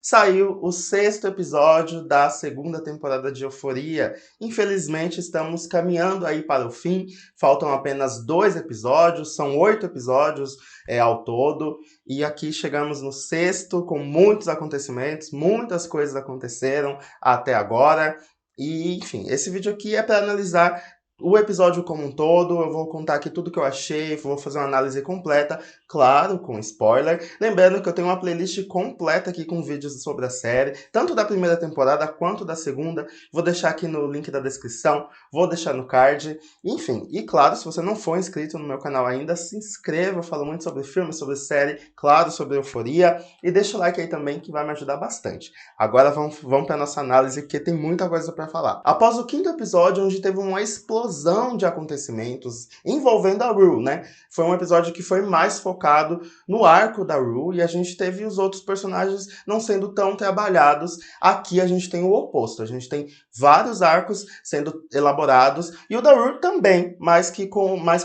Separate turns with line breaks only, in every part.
Saiu o sexto episódio da segunda temporada de Euphoria. Infelizmente, estamos caminhando aí para o fim. Faltam apenas 2 episódios, são 8 episódios ao todo. E aqui chegamos no sexto, com muitos acontecimentos, muitas coisas aconteceram até agora. E, enfim, esse vídeo aqui é para analisar o episódio como um todo. Eu vou contar aqui tudo que eu achei, vou fazer uma análise completa, claro, com spoiler. Lembrando que eu tenho uma playlist completa aqui com vídeos sobre a série, tanto da primeira temporada quanto da segunda. Vou deixar aqui no link da descrição, vou deixar no card. Enfim, e claro, se você não for inscrito no meu canal ainda, se inscreva. Eu falo muito sobre filme, sobre série, claro, sobre euforia. E deixa o like aí também, que vai me ajudar bastante. Agora vamos para nossa análise, porque tem muita coisa para falar. Após o quinto episódio, onde teve uma explosão de acontecimentos envolvendo a Rue, né? Foi um episódio que foi mais focado no arco da Rue, e a gente teve os outros personagens não sendo tão trabalhados. Aqui a gente tem o oposto, a gente tem vários arcos sendo elaborados, e o da Rue também, mas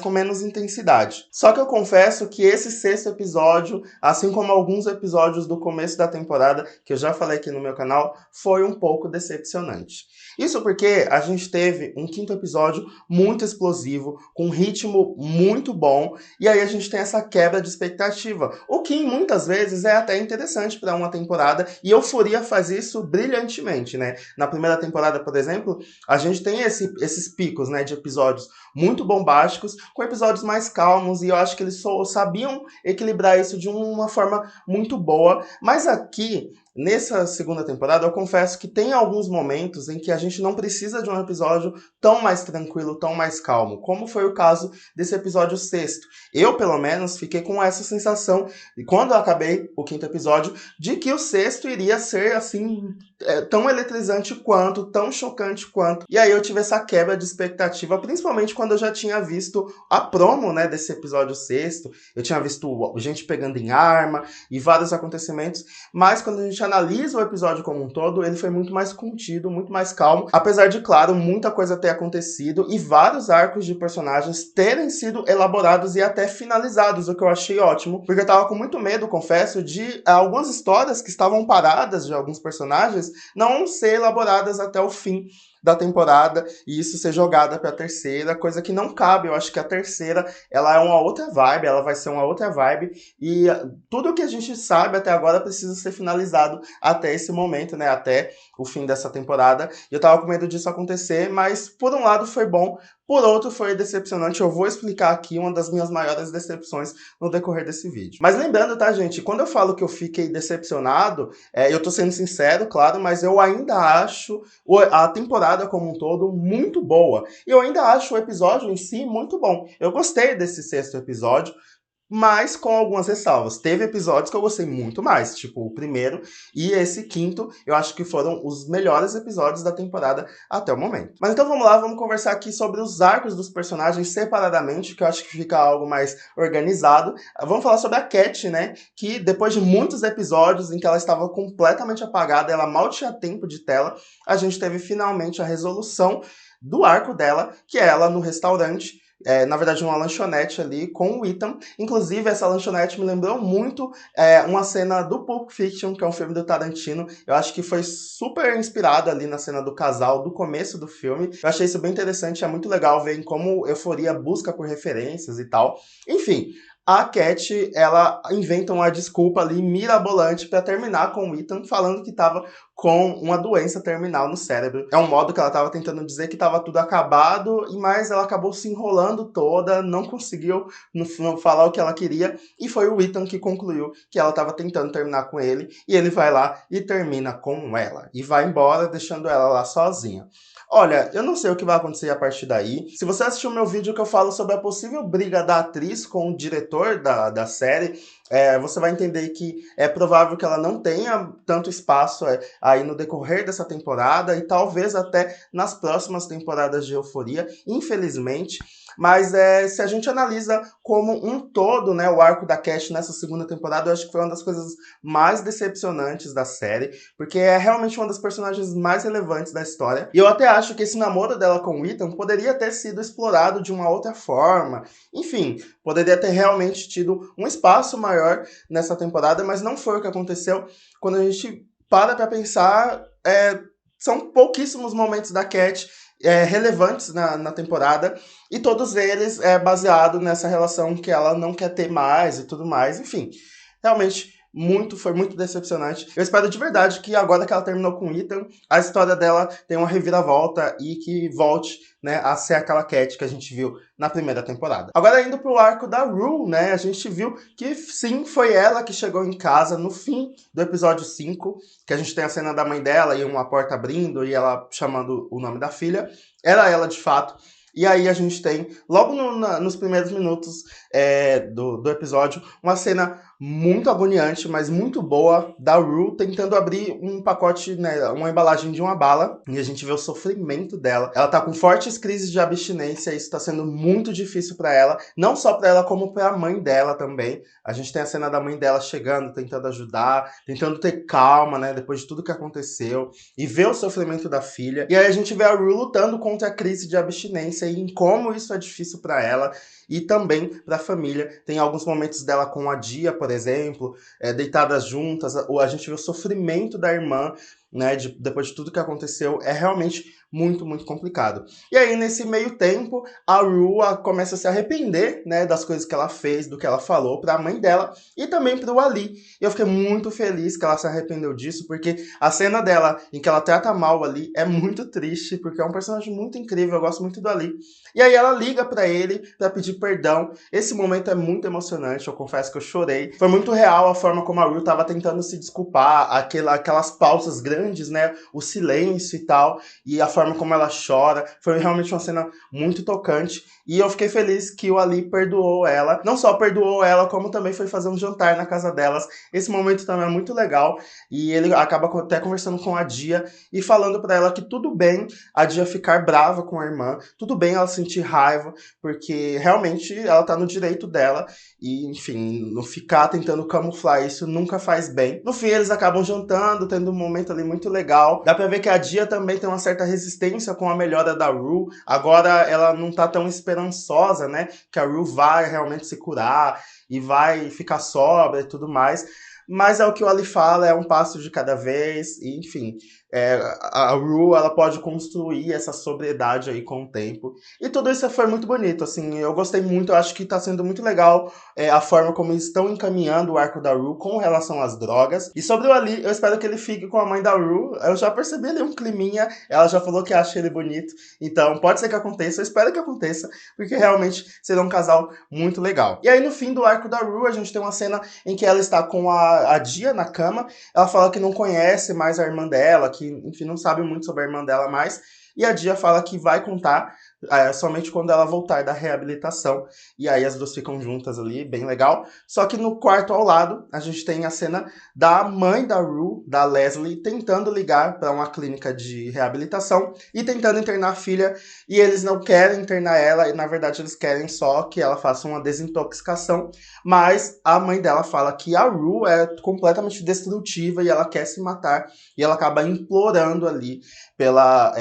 com menos intensidade. Só que eu confesso que esse sexto episódio, assim como alguns episódios do começo da temporada, que eu já falei aqui no meu canal, foi um pouco decepcionante. Isso porque a gente teve um quinto episódio muito explosivo, com um ritmo muito bom, e aí a gente tem essa quebra de expectativa, o que muitas vezes é até interessante para uma temporada, e Euphoria faz isso brilhantemente, né? Na primeira temporada, por exemplo, a gente tem esses picos, né, de episódios muito bombásticos, com episódios mais calmos, e eu acho que eles só sabiam equilibrar isso de uma forma muito boa, mas aqui nessa segunda temporada, eu confesso que tem alguns momentos em que a gente não precisa de um episódio tão mais tranquilo, tão mais calmo, como foi o caso desse episódio sexto. Eu, pelo menos, fiquei com essa sensação, e quando eu acabei o quinto episódio, de que o sexto iria ser, assim, tão eletrizante quanto, tão chocante quanto. E aí eu tive essa quebra de expectativa, principalmente quando eu já tinha visto a promo, né, desse episódio sexto. Eu tinha visto gente pegando em arma e vários acontecimentos, mas quando a gente analisa o episódio como um todo, ele foi muito mais contido, muito mais calmo, apesar de, claro, muita coisa ter acontecido e vários arcos de personagens terem sido elaborados e até finalizados, o que eu achei ótimo, porque eu tava com muito medo, confesso, de algumas histórias que estavam paradas de alguns personagens não ser elaboradas até o fim da temporada e isso ser jogada para a terceira, coisa que não cabe. Eu acho que a terceira, ela é uma outra vibe, ela vai ser uma outra vibe e tudo o que a gente sabe até agora precisa ser finalizado até esse momento, né, até o fim dessa temporada. E eu tava com medo disso acontecer, mas por um lado foi bom, por outro foi decepcionante. Eu vou explicar aqui uma das minhas maiores decepções no decorrer desse vídeo. Mas lembrando, tá, gente, quando eu falo que eu fiquei decepcionado, eu tô sendo sincero, claro, mas eu ainda acho a temporada como um todo muito boa. E eu ainda acho o episódio em si muito bom. Eu gostei desse sexto episódio, mas com algumas ressalvas. Teve episódios que eu gostei muito mais, tipo o primeiro e esse quinto, eu acho que foram os melhores episódios da temporada até o momento. Mas então vamos lá, vamos conversar aqui sobre os arcos dos personagens separadamente, que eu acho que fica algo mais organizado. Vamos falar sobre a Cat, né, que depois de muitos episódios em que ela estava completamente apagada, ela mal tinha tempo de tela, a gente teve finalmente a resolução do arco dela, que é ela no restaurante, na verdade uma lanchonete ali com o Ethan. Inclusive essa lanchonete me lembrou muito uma cena do Pulp Fiction, que é um filme do Tarantino. Eu acho que foi super inspirado ali na cena do casal do começo do filme. Eu achei isso bem interessante, é muito legal ver em como Euphoria busca por referências e tal. Enfim, a Cat, ela inventa uma desculpa ali mirabolante para terminar com o Ethan, falando que estava com uma doença terminal no cérebro. É um modo que ela estava tentando dizer que estava tudo acabado, mas ela acabou se enrolando toda, não conseguiu não falar o que ela queria, e foi o Ethan que concluiu que ela estava tentando terminar com ele, e ele vai lá e termina com ela, e vai embora, deixando ela lá sozinha. Olha, eu não sei o que vai acontecer a partir daí. Se você assistiu o meu vídeo que eu falo sobre a possível briga da atriz com o diretor da série, você vai entender que é provável que ela não tenha tanto espaço aí no decorrer dessa temporada e talvez até nas próximas temporadas de Euphoria, infelizmente. Mas se a gente analisa como um todo, né, o arco da Cat nessa segunda temporada, eu acho que foi uma das coisas mais decepcionantes da série, porque é realmente uma das personagens mais relevantes da história. E eu até acho que esse namoro dela com o Ethan poderia ter sido explorado de uma outra forma. Enfim, poderia ter realmente tido um espaço maior nessa temporada, mas não foi o que aconteceu. Quando a gente para pra pensar, são pouquíssimos momentos da Cat relevantes na temporada, e todos eles baseado nessa relação que ela não quer ter mais e tudo mais, enfim. Realmente, foi muito decepcionante. Eu espero de verdade que agora que ela terminou com o Ethan, a história dela tenha uma reviravolta e que volte, né, a ser aquela Cat que a gente viu na primeira temporada. Agora indo pro arco da Rue, né, a gente viu que sim, foi ela que chegou em casa no fim do episódio 5, que a gente tem a cena da mãe dela e uma porta abrindo e ela chamando o nome da filha. Era ela de fato. E aí a gente tem, logo nos primeiros minutos do episódio, uma cena muito agoniante, mas muito boa, da Rue tentando abrir um pacote, né, uma embalagem de uma bala, e a gente vê o sofrimento dela. Ela tá com fortes crises de abstinência, e isso tá sendo muito difícil pra ela, não só pra ela, como pra mãe dela também. A gente tem a cena da mãe dela chegando, tentando ajudar, tentando ter calma, né, depois de tudo que aconteceu, e ver o sofrimento da filha. E aí a gente vê a Rue lutando contra a crise de abstinência e em como isso é difícil pra ela e também para a família. Tem alguns momentos dela com a Dia, por exemplo, deitadas juntas, ou a gente vê o sofrimento da irmã, né, depois de tudo que aconteceu, é realmente muito, muito complicado. E aí, nesse meio tempo, a Rue começa a se arrepender, né, das coisas que ela fez, do que ela falou para a mãe dela e também para o Ali. E eu fiquei muito feliz que ela se arrependeu disso, porque a cena dela em que ela trata mal o Ali é muito triste, porque é um personagem muito incrível, eu gosto muito do Ali. E aí ela liga para ele para pedir perdão. Esse momento é muito emocionante, eu confesso que eu chorei. Foi muito real a forma como a Rue tava tentando se desculpar, aquelas pausas grandes, né, o silêncio e tal, e a forma como ela chora. Foi realmente uma cena muito tocante. E eu fiquei feliz que o Ali perdoou ela. Não só perdoou ela, como também foi fazer um jantar na casa delas. Esse momento também é muito legal. E ele acaba até conversando com a Dia e falando para ela que tudo bem a Dia ficar brava com a irmã, tudo bem ela sentir raiva, porque realmente ela tá no direito dela. E, enfim, não ficar tentando camuflar isso nunca faz bem. No fim, eles acabam jantando, tendo um momento ali muito legal. Dá pra ver que a Dia também tem uma certa resistência com a melhora da Rue. Agora ela não tá tão esperançosa, né? Que a Rue vai realmente se curar e vai ficar sóbria e tudo mais. Mas é o que o Ali fala, é um passo de cada vez, e, enfim. A Rue, ela pode construir essa sobriedade aí com o tempo. E tudo isso foi muito bonito, assim, eu gostei muito, eu acho que tá sendo muito legal a forma como eles estão encaminhando o arco da Rue com relação às drogas. E sobre o Ali, eu espero que ele fique com a mãe da Rue. Eu já percebi ali um climinha, ela já falou que acha ele bonito, então pode ser que aconteça, eu espero que aconteça, porque realmente será um casal muito legal. E aí no fim do arco da Rue, a gente tem uma cena em que ela está com a Dia na cama, ela fala que não conhece mais a irmã dela, que, enfim, não sabe muito sobre a irmã dela mais, e a Dia fala que vai contar somente quando ela voltar da reabilitação, e aí as duas ficam juntas ali, bem legal. Só que no quarto ao lado, a gente tem a cena da mãe da Rue, da Leslie, tentando ligar para uma clínica de reabilitação e tentando internar a filha, e eles não querem internar ela, e na verdade eles querem só que ela faça uma desintoxicação, mas a mãe dela fala que a Rue é completamente destrutiva e ela quer se matar, e ela acaba implorando ali pela,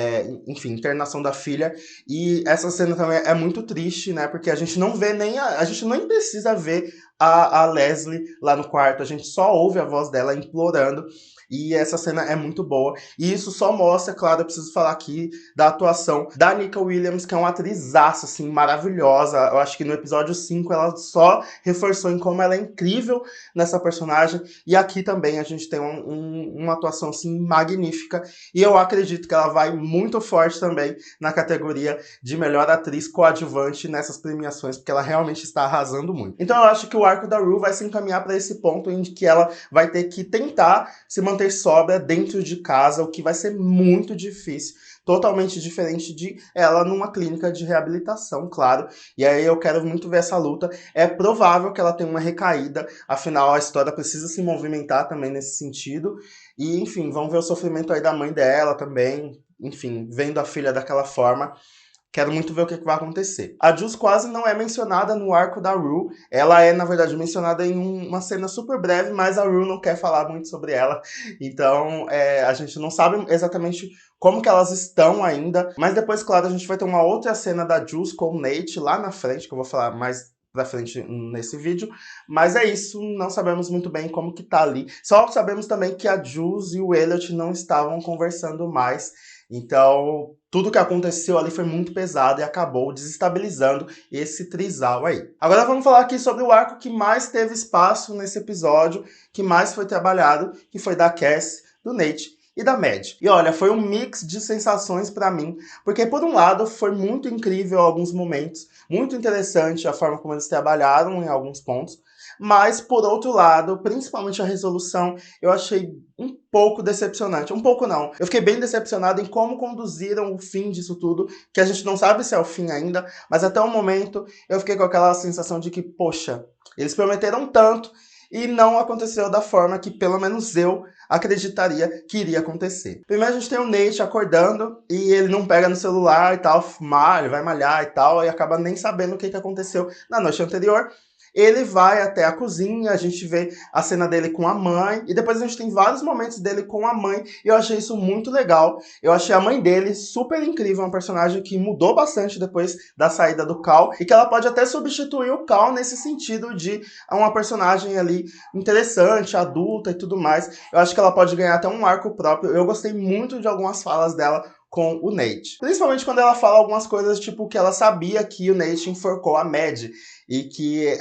enfim, internação da filha. E essa cena também é muito triste, né? Porque a gente não vê nem a gente nem precisa ver a Leslie lá no quarto, a gente só ouve a voz dela implorando. E essa cena é muito boa. E isso só mostra, claro, eu preciso falar aqui da atuação da Nicki Williams, que é uma atrizaça, assim, maravilhosa. Eu acho que no episódio 5 ela só reforçou em como ela é incrível nessa personagem. E aqui também a gente tem uma atuação, assim, magnífica. E eu acredito que ela vai muito forte também na categoria de melhor atriz coadjuvante nessas premiações, porque ela realmente está arrasando muito. Então eu acho que o arco da Rue vai se encaminhar para esse ponto em que ela vai ter que tentar se manter sóbria dentro de casa, o que vai ser muito difícil. Totalmente diferente de ela numa clínica de reabilitação, claro. E aí eu quero muito ver essa luta. É provável que ela tenha uma recaída, afinal a história precisa se movimentar também nesse sentido. E, enfim, vamos ver o sofrimento aí da mãe dela também. Enfim, vendo a filha daquela forma. Quero muito ver o que vai acontecer. A Jules quase não é mencionada no arco da Rue. Ela é, na verdade, mencionada em uma cena super breve, mas a Rue não quer falar muito sobre ela. Então, a gente não sabe exatamente como que elas estão ainda. Mas depois, claro, a gente vai ter uma outra cena da Jules com o Nate lá na frente, que eu vou falar mais pra frente nesse vídeo, mas é isso, não sabemos muito bem como que tá ali. Só sabemos também que a Jules e o Elliot não estavam conversando mais, então tudo que aconteceu ali foi muito pesado e acabou desestabilizando esse trisal aí. Agora vamos falar aqui sobre o arco que mais teve espaço nesse episódio, que mais foi trabalhado, que foi da Cassie, do Nate e da Mad. E olha, foi um mix de sensações pra mim, porque por um lado foi muito incrível alguns momentos, muito interessante a forma como eles trabalharam em alguns pontos, mas por outro lado, principalmente a resolução, eu achei um pouco decepcionante. Um pouco não. Eu fiquei bem decepcionado em como conduziram o fim disso tudo, que a gente não sabe se é o fim ainda, mas até o momento eu fiquei com aquela sensação de que, poxa, eles prometeram tanto e não aconteceu da forma que pelo menos eu acreditaria que iria acontecer. Primeiro a gente tem o Nate acordando e ele não pega no celular e tal, malha, vai malhar e tal, e acaba nem sabendo o que aconteceu na noite anterior. Ele vai até a cozinha, a gente vê a cena dele com a mãe, e depois a gente tem vários momentos dele com a mãe, e eu achei isso muito legal. Eu achei a mãe dele super incrível, uma personagem que mudou bastante depois da saída do Cal, e que ela pode até substituir o Cal nesse sentido de uma personagem ali interessante, adulta e tudo mais. Eu acho que ela pode ganhar até um arco próprio. Eu gostei muito de algumas falas dela com o Nate. Principalmente quando ela fala algumas coisas, tipo que ela sabia que o Nate enforcou a Mad e que,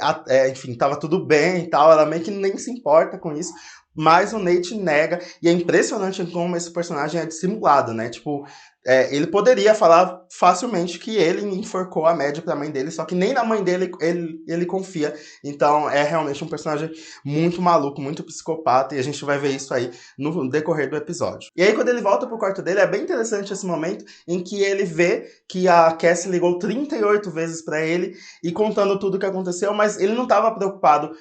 enfim, tava tudo bem e tal, ela meio que nem se importa com isso, mas o Nate nega, e é impressionante como esse personagem é dissimulado, né? Tipo, ele poderia falar facilmente que ele enforcou a Mad pra mãe dele, só que nem na mãe dele ele confia. Então é realmente um personagem muito maluco, muito psicopata, e a gente vai ver isso aí no decorrer do episódio. E aí quando ele volta pro quarto dele, é bem interessante esse momento em que ele vê que a Cassie ligou 38 vezes pra ele e contando tudo o que aconteceu, mas ele não estava preocupado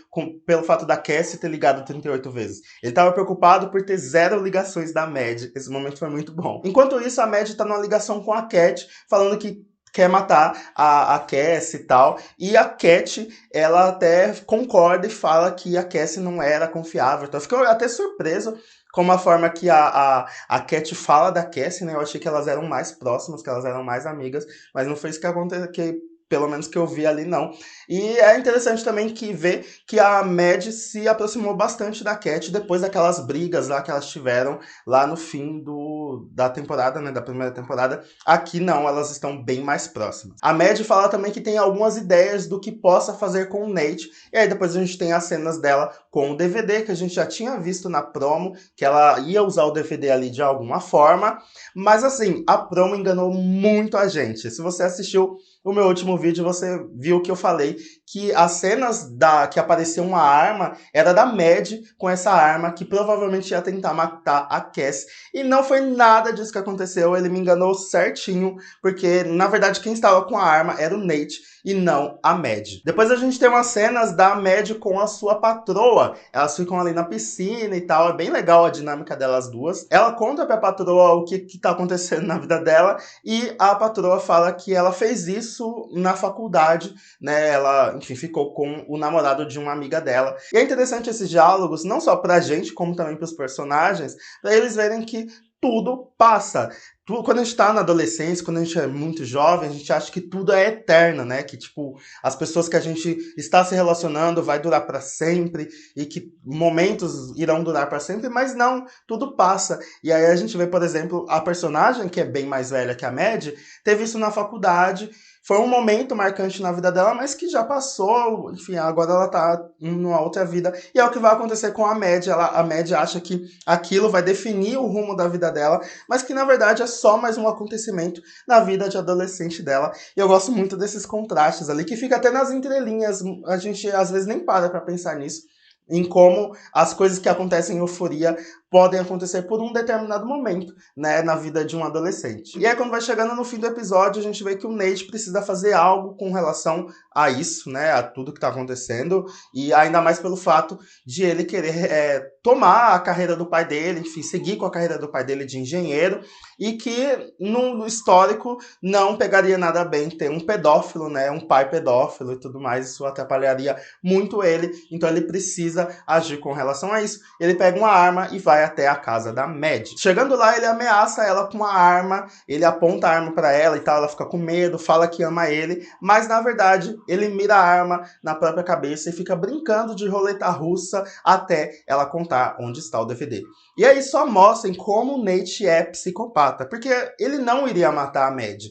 pelo fato da Cassie ter ligado 38 vezes. Ele estava preocupado por ter 0 ligações da Mad. Esse momento foi muito bom. Enquanto isso, a Mad tá numa ligação com a Cat, falando que quer matar a Cassie e tal. E a Cat, ela até concorda e fala que a Cassie não era confiável. Então eu fiquei até surpreso como a forma que a Cat fala da Cassie, né? Eu achei que elas eram mais próximas, que elas eram mais amigas, mas não foi isso que aconteceu, pelo menos que eu vi ali, não. E é interessante também que ver que a Mad se aproximou bastante da Cat depois daquelas brigas lá que elas tiveram lá no fim da temporada, né, da primeira temporada. Aqui não, elas estão bem mais próximas. A Mad fala também que tem algumas ideias do que possa fazer com o Nate, e aí depois a gente tem as cenas dela com o DVD, que a gente já tinha visto na promo, que ela ia usar o DVD ali de alguma forma, mas assim, a promo enganou muito a gente. Se você assistiu o meu último vídeo, você viu que eu falei que as cenas que apareceu uma arma era da Mad com essa arma que provavelmente ia tentar matar a Cassie. E não foi nada disso que aconteceu, ele me enganou certinho, porque na verdade quem estava com a arma era o Nate e não a Mad. Depois a gente tem umas cenas da Mad com a sua patroa. Elas ficam ali na piscina e tal, é bem legal a dinâmica delas duas. Ela conta pra patroa o que tá acontecendo na vida dela e a patroa fala que ela fez isso na faculdade, né? Ela, enfim, ficou com o namorado de uma amiga dela. E é interessante esses diálogos, não só pra gente, como também pros personagens, pra eles verem que tudo passa. Quando a gente tá na adolescência, quando a gente é muito jovem, a gente acha que tudo é eterno, né? Que, tipo, as pessoas que a gente está se relacionando vai durar pra sempre e que momentos irão durar pra sempre, mas não, tudo passa. E aí a gente vê, por exemplo, a personagem, que é bem mais velha que a Mad, teve isso na faculdade. Foi um momento marcante na vida dela, mas que já passou, enfim, agora ela tá numa outra vida. E é o que vai acontecer com a Mad. A Mad acha que aquilo vai definir o rumo da vida dela, mas que na verdade é só mais um acontecimento na vida de adolescente dela. E eu gosto muito desses contrastes ali, que fica até nas entrelinhas. A gente às vezes nem para pra pensar nisso, em como as coisas que acontecem em Euforia podem acontecer por um determinado momento, né, na vida de um adolescente. E aí, quando vai chegando no fim do episódio, a gente vê que o Nate precisa fazer algo com relação a isso, né, a tudo que tá acontecendo, e ainda mais pelo fato de ele querer tomar a carreira do pai dele, enfim, seguir com a carreira do pai dele de engenheiro, e que no histórico não pegaria nada bem ter um pedófilo, né, um pai pedófilo e tudo mais, isso atrapalharia muito ele, então ele precisa agir com relação a isso. Ele pega uma arma e vai vai até a casa da Mad. Chegando lá, ele ameaça ela com uma arma, ele aponta a arma pra ela e tal, ela fica com medo, fala que ama ele, mas na verdade ele mira a arma na própria cabeça e fica brincando de roleta russa até ela contar onde está o DVD. E aí só mostrem como o Nate é psicopata, porque ele não iria matar a Mad.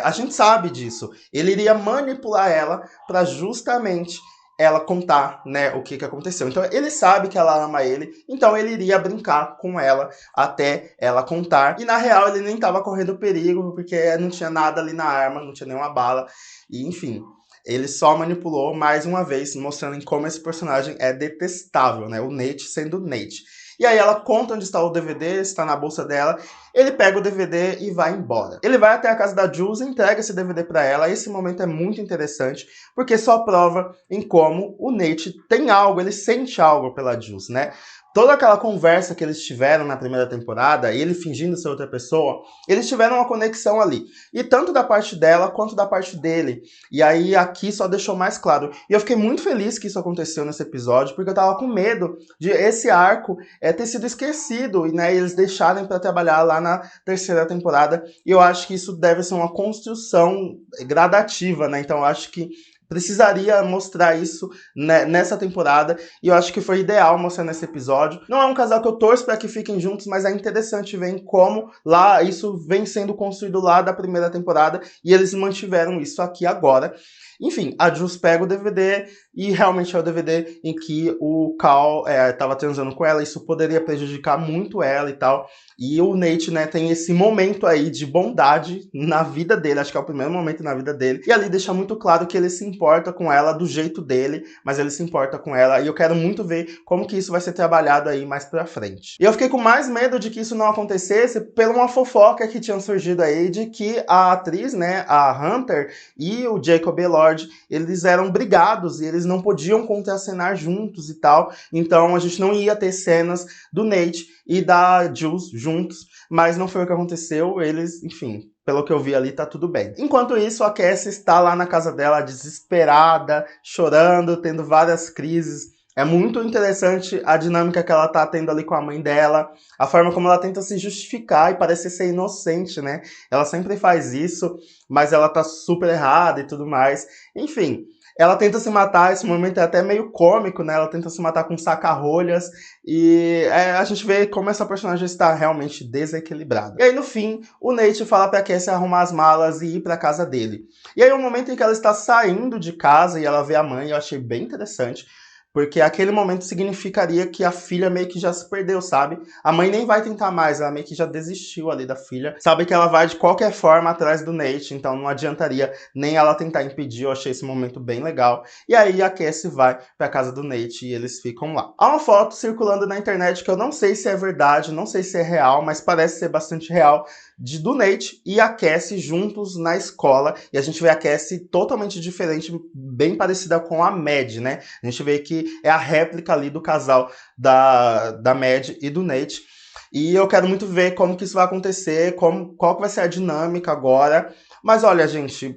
A gente sabe disso. Ele iria manipular ela para justamente ela contar, né, o que aconteceu. Então ele sabe que ela ama ele, então ele iria brincar com ela até ela contar. E na real ele nem estava correndo perigo, porque não tinha nada ali na arma, não tinha nenhuma bala. E enfim, ele só manipulou mais uma vez, mostrando em como esse personagem é detestável, né? O Nate sendo Nate. E aí ela conta onde está o DVD, está na bolsa dela. Ele pega o DVD e vai embora. Ele vai até a casa da Jules e entrega esse DVD para ela. Esse momento é muito interessante, porque só prova em como o Nate tem algo, ele sente algo pela Jules, né? Toda aquela conversa que eles tiveram na primeira temporada, ele fingindo ser outra pessoa, eles tiveram uma conexão ali. E tanto da parte dela, quanto da parte dele. E aí aqui só deixou mais claro. E eu fiquei muito feliz que isso aconteceu nesse episódio, porque eu tava com medo de esse arco ter sido esquecido, e né, eles deixarem para trabalhar lá na terceira temporada. E eu acho que isso deve ser uma construção gradativa, né? Então eu acho que precisaria mostrar isso nessa temporada, e eu acho que foi ideal mostrar nesse episódio. Não é um casal que eu torço para que fiquem juntos, mas é interessante ver como lá isso vem sendo construído lá da primeira temporada, e eles mantiveram isso aqui agora. Enfim, a Jules pega o DVD e realmente é o DVD em que o Cal tava transando com ela, isso poderia prejudicar muito ela e tal. E o Nate, né, tem esse momento aí de bondade na vida dele, acho que é o primeiro momento na vida dele. E ali deixa muito claro que ele se importa com ela do jeito dele, mas ele se importa com ela. E eu quero muito ver como que isso vai ser trabalhado aí mais pra frente. E eu fiquei com mais medo de que isso não acontecesse pela uma fofoca que tinha surgido aí de que a atriz, né, a Hunter e o Jacob Elord, eles eram brigados e eles não podiam contracenar juntos e tal. Então a gente não ia ter cenas do Nate e da Jules juntos, mas não foi o que aconteceu. Eles, enfim, pelo que eu vi ali, tá tudo bem. Enquanto isso, a Cassie está lá na casa dela, desesperada, chorando, tendo várias crises. É muito interessante a dinâmica que ela tá tendo ali com a mãe dela, a forma como ela tenta se justificar e parece ser inocente, né? Ela sempre faz isso, mas ela tá super errada e tudo mais. Enfim, ela tenta se matar, esse momento é até meio cômico, né? Ela tenta se matar com saca-rolhas e a gente vê como essa personagem está realmente desequilibrada. E aí, no fim, o Nate fala pra Cassie arrumar as malas e ir pra casa dele. E aí, o momento em que ela está saindo de casa e ela vê a mãe, eu achei bem interessante, porque aquele momento significaria que a filha meio que já se perdeu, sabe? A mãe nem vai tentar mais, ela meio que já desistiu ali da filha. Sabe que ela vai de qualquer forma atrás do Nate, então não adiantaria nem ela tentar impedir. Eu achei esse momento bem legal. E aí a Cassie vai pra casa do Nate e eles ficam lá. Há uma foto circulando na internet que eu não sei se é verdade, não sei se é real, mas parece ser bastante real, do Nate e a Cassie juntos na escola. E a gente vê a Cassie totalmente diferente, bem parecida com a Mad, né? A gente vê que é a réplica ali do casal da Mad e do Nate. E eu quero muito ver como que isso vai acontecer, qual que vai ser a dinâmica agora. Mas olha, gente,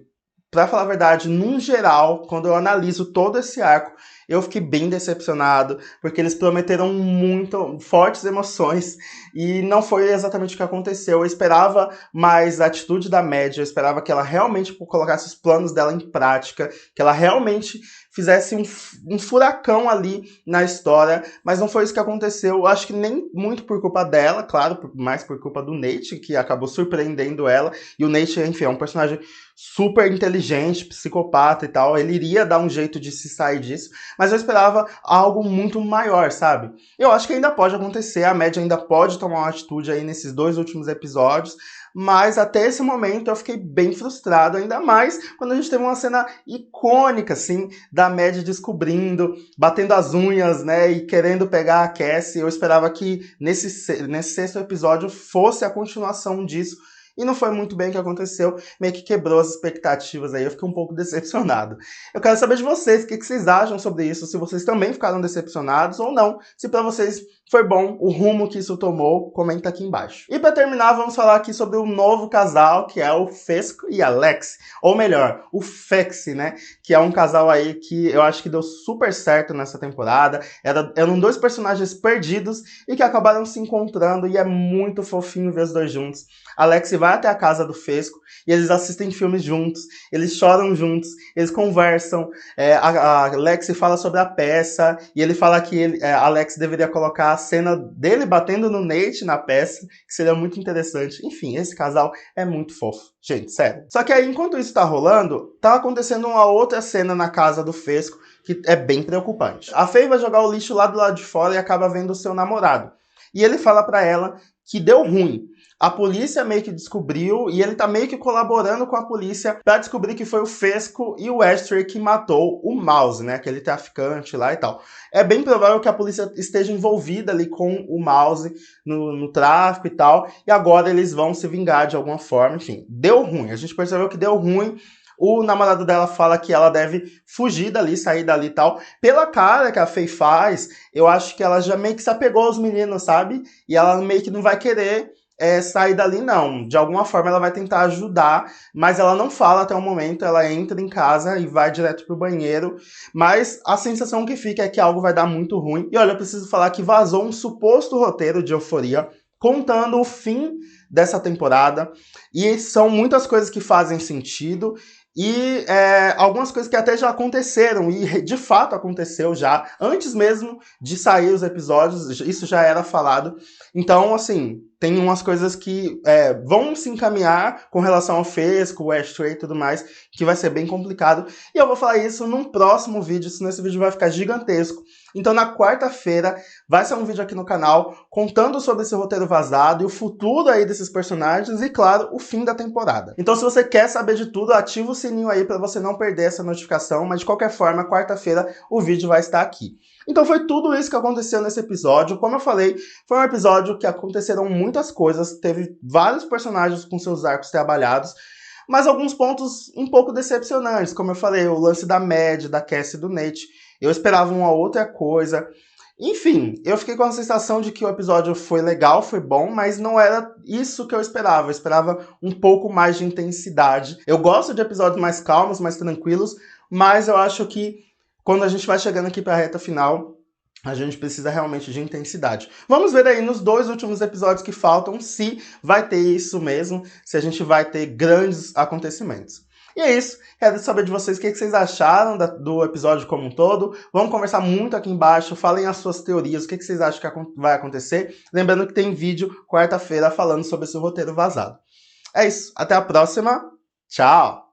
pra falar a verdade, num geral, quando eu analiso todo esse arco, eu fiquei bem decepcionado, porque eles prometeram muito, fortes emoções, e não foi exatamente o que aconteceu. Eu esperava mais a atitude da Mad, eu esperava que ela realmente colocasse os planos dela em prática, que ela realmente fizesse um furacão ali na história, mas não foi isso que aconteceu. Eu acho que nem muito por culpa dela, claro, mais por culpa do Nate, que acabou surpreendendo ela, e o Nate, enfim, é um personagem super inteligente, psicopata e tal, ele iria dar um jeito de se sair disso, mas eu esperava algo muito maior, sabe? Eu acho que ainda pode acontecer, a Mad ainda pode tomar uma atitude aí nesses 2 últimos episódios, mas até esse momento eu fiquei bem frustrado, ainda mais quando a gente teve uma cena icônica, assim, da Mad descobrindo, batendo as unhas, né, e querendo pegar a Cassie. Eu esperava que nesse 6º episódio fosse a continuação disso, e não foi muito bem o que aconteceu, meio que quebrou as expectativas aí, eu fiquei um pouco decepcionado. Eu quero saber de vocês, o que vocês acham sobre isso, se vocês também ficaram decepcionados ou não, se pra vocês foi bom o rumo que isso tomou, comenta aqui embaixo. E pra terminar, vamos falar aqui sobre o novo casal, que é o Fesco e a Lexi, ou melhor, o Fexi, né, que é um casal aí que eu acho que deu super certo nessa temporada, eram dois personagens perdidos e que acabaram se encontrando e é muito fofinho ver os dois juntos. A Lexi vai até a casa do Fesco e eles assistem filmes juntos, eles choram juntos, eles conversam, a Lexi fala sobre a peça e ele fala que a Lexi deveria colocar a cena dele batendo no Nate na peça, que seria muito interessante. Enfim, esse casal é muito fofo. Gente, sério. Só que aí, enquanto isso tá rolando, tá acontecendo uma outra cena na casa do Fesco, que é bem preocupante. A Faye vai jogar o lixo lá do lado de fora e acaba vendo o seu namorado. E ele fala pra ela que deu ruim. A polícia meio que descobriu e ele tá meio que colaborando com a polícia pra descobrir que foi o Fesco e o Ashtray que matou o Mouse, né? Aquele traficante lá e tal. É bem provável que a polícia esteja envolvida ali com o Mouse no tráfico e tal. E agora eles vão se vingar de alguma forma. Enfim, deu ruim. A gente percebeu que deu ruim. O namorado dela fala que ela deve fugir dali, sair dali e tal. Pela cara que a Faye faz, eu acho que ela já meio que se apegou aos meninos, sabe? E ela meio que não vai querer sair dali, não. De alguma forma ela vai tentar ajudar, mas ela não fala até o momento, ela entra em casa e vai direto pro banheiro, mas a sensação que fica é que algo vai dar muito ruim. E olha, eu preciso falar que vazou um suposto roteiro de Euforia contando o fim dessa temporada, e são muitas coisas que fazem sentido, e algumas coisas que até já aconteceram, e de fato aconteceu já, antes mesmo de sair os episódios, isso já era falado. Então, assim, tem umas coisas que vão se encaminhar com relação ao Fesco, o Ashtray e tudo mais, que vai ser bem complicado. E eu vou falar isso num próximo vídeo, senão esse vídeo vai ficar gigantesco. Então, na quarta-feira, vai ser um vídeo aqui no canal contando sobre esse roteiro vazado e o futuro aí desses personagens e, claro, o fim da temporada. Então, se você quer saber de tudo, ativa o sininho aí para você não perder essa notificação, mas de qualquer forma, quarta-feira o vídeo vai estar aqui. Então foi tudo isso que aconteceu nesse episódio. Como eu falei, foi um episódio que aconteceram muitas coisas, teve vários personagens com seus arcos trabalhados, mas alguns pontos um pouco decepcionantes. Como eu falei, o lance da Mad, da Cassie e do Nate. Eu esperava uma outra coisa. Enfim, eu fiquei com a sensação de que o episódio foi legal, foi bom, mas não era isso que eu esperava. Eu esperava um pouco mais de intensidade. Eu gosto de episódios mais calmos, mais tranquilos, mas eu acho que quando a gente vai chegando aqui para a reta final, a gente precisa realmente de intensidade. Vamos ver aí nos 2 últimos episódios que faltam se vai ter isso mesmo, se a gente vai ter grandes acontecimentos. E é isso, quero saber de vocês o que vocês acharam do episódio como um todo. Vamos conversar muito aqui embaixo, falem as suas teorias, o que vocês acham que vai acontecer. Lembrando que tem vídeo quarta-feira falando sobre esse roteiro vazado. É isso, até a próxima, tchau!